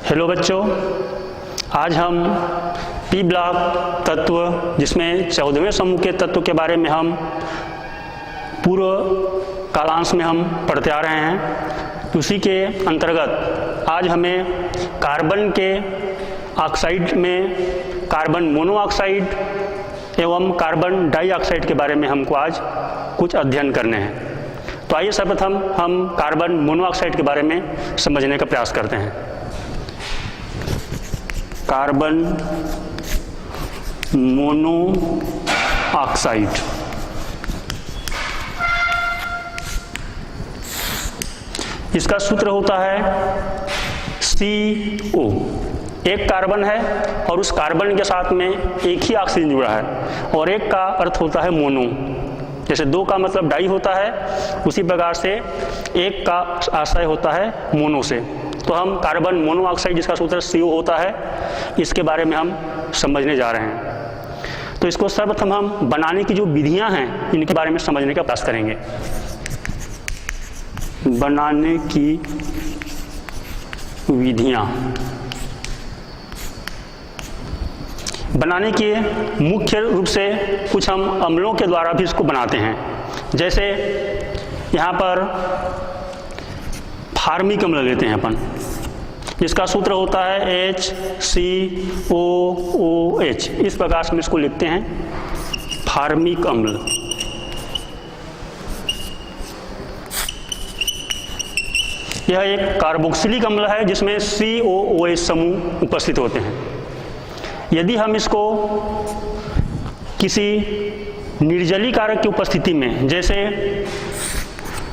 Hello बच्चों, आज हम पी ब्लॉक तत्व जिसमें 14वें समूह के तत्व के बारे में हम पूर्व कालांश में हम पढ़ते आ रहे हैं। उसी के अंतर्गत आज हमें कार्बन के ऑक्साइड में कार्बन मोनोऑक्साइड एवं कार्बन डाइऑक्साइड के बारे में हमको आज कुछ अध्ययन करने हैं। तो आइए सर्वप्रथम हम कार्बन मोनोऑक्साइड के बारे में समझने का प्रयास करते हैं। कार्बन मोनोऑक्साइड इसका सूत्र होता है CO। एक कार्बन है और उस कार्बन के साथ में एक ही ऑक्सीजन जुड़ा है, और एक का अर्थ होता है मोनो। जैसे दो का मतलब डाई होता है, उसी प्रकार से एक का आशय होता है मोनो से। तो हम कार्बन मोनोऑक्साइड जिसका सूत्र CO होता है, इसके बारे में हम समझने जा रहे हैं। तो इसको सर्वप्रथम हम बनाने की जो विधियां हैं इनके बारे में समझने का प्रयास करेंगे। बनाने की विधियां, बनाने के मुख्य रूप से कुछ हम अम्लों के द्वारा भी इसको बनाते हैं। जैसे यहाँ पर फार्मिक अम्ल लेते हैं अपन, जिसका सूत्र होता है HCOOH। इस प्रकार से हम इसको लिखते हैं फार्मिक अम्ल। यह एक कार्बोक्सिलिक अम्ल है जिसमें COOH समूह उपस्थित होते हैं। यदि हम इसको किसी निर्जलीकारक की उपस्थिति में, जैसे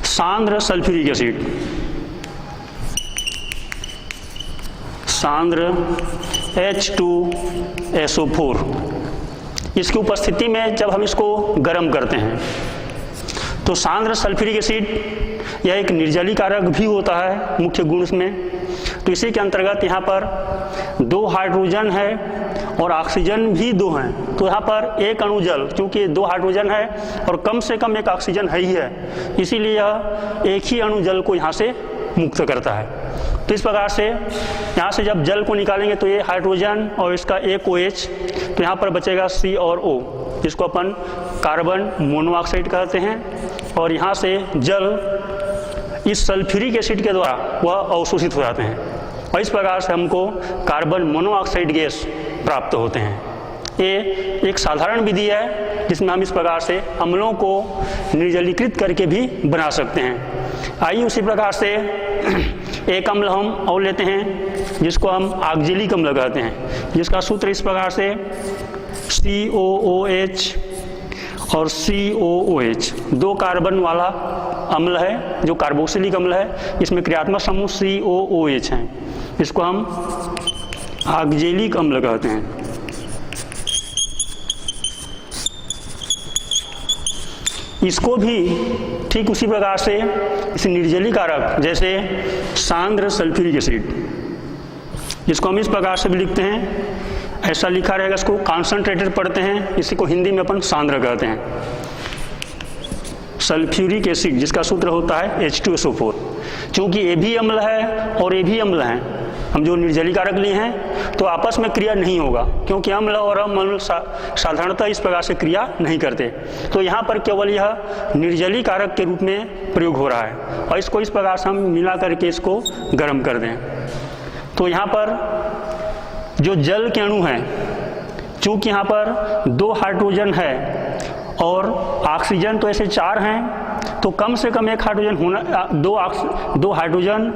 सांद्र सल्फ्यूरिक एसिड, सांद्र H2SO4, इसकी उपस्थिति में जब हम इसको गर्म करते हैं तो सांद्र सल्फ्यूरिक एसिड यह एक निर्जलीकारक भी होता है मुख्य गुण में। तो इसी के अंतर्गत यहाँ पर 2 हाइड्रोजन है और ऑक्सीजन भी 2 हैं। तो यहाँ पर एक अणु जल, क्योंकि 2 हाइड्रोजन है और कम से कम एक ऑक्सीजन है ही है, इसीलिए यह एक ही अणु जल को यहाँ से मुक्त करता है। तो इस प्रकार से यहाँ से जब जल को निकालेंगे तो ये हाइड्रोजन और इसका एक OH, तो यहाँ पर बचेगा C और O, जिसको अपन कार्बन मोनोऑक्साइड कहते हैं। और यहाँ से जल इस सल्फ्यूरिक एसिड के द्वारा वह अवशोषित हो जाते हैं, और इस प्रकार से हमको कार्बन मोनोऑक्साइड गैस प्राप्त होते हैं। ये एक साधारण विधि है जिसमें हम इस प्रकार से अम्लों को निर्जलीकृत करके भी बना सकते हैं। आइए उसी प्रकार से एक अम्ल हम और लेते हैं जिसको हम ऑक्जेलिक अम्ल कहते हैं, जिसका सूत्र इस प्रकार से COOH और COOH 2 कार्बन वाला अम्ल है जो कार्बोक्सिलिक अम्ल है। इसमें क्रियात्मक समूह COOH हैं, इसको हम ऑक्जेलिक अम्ल कहते हैं। इसको भी ठीक उसी प्रकार से इस निर्जलीकारक, जैसे सांद्र सल्फ्यूरिक एसिड, जिसको हम इस प्रकार से भी लिखते हैं, ऐसा लिखा रहेगा, इसको कॉन्सनट्रेटेड पढ़ते हैं, इसी को हिंदी में अपन सांद्र कहते हैं। सल्फ्यूरिक एसिड जिसका सूत्र होता है H2SO4। क्योंकि ये भी अम्ल है और ये भी अम्ल हैं, हम जो निर्जलीकारक लिए हैं, तो आपस में क्रिया नहीं होगा, क्योंकि अम्ल और अम्ल साधारणतः इस प्रकार से क्रिया नहीं करते। तो यहाँ पर केवल यह निर्जलीकारक के रूप में प्रयोग हो रहा है, और इसको इस प्रकार से हम मिला करके इसको गर्म कर दें। तो यहाँ पर जो जल के अणु हैं, चूँकि यहाँ पर 2 हाइड्रोजन है और ऑक्सीजन तो ऐसे 4 हैं, तो कम से कम एक हाइड्रोजन होना, 2 हाइड्रोजन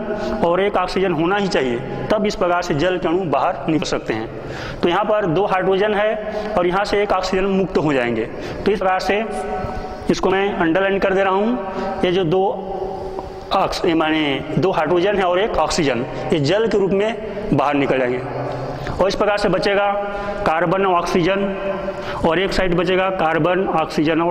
और एक ऑक्सीजन होना ही चाहिए, तब इस प्रकार से जल के अणु बाहर निकल सकते हैं। तो यहाँ पर 2 हाइड्रोजन है और यहाँ से एक ऑक्सीजन मुक्त हो जाएंगे। तो इस प्रकार से इसको मैं अंडरलाइन कर दे रहा हूँ, ये जो 2 हाइड्रोजन है और एक ऑक्सीजन, ये जल के रूप में बाहर निकल जाएंगे। और इस प्रकार से बचेगा कार्बन और ऑक्सीजन, और एक साइड बचेगा कार्बन, ऑक्सीजन और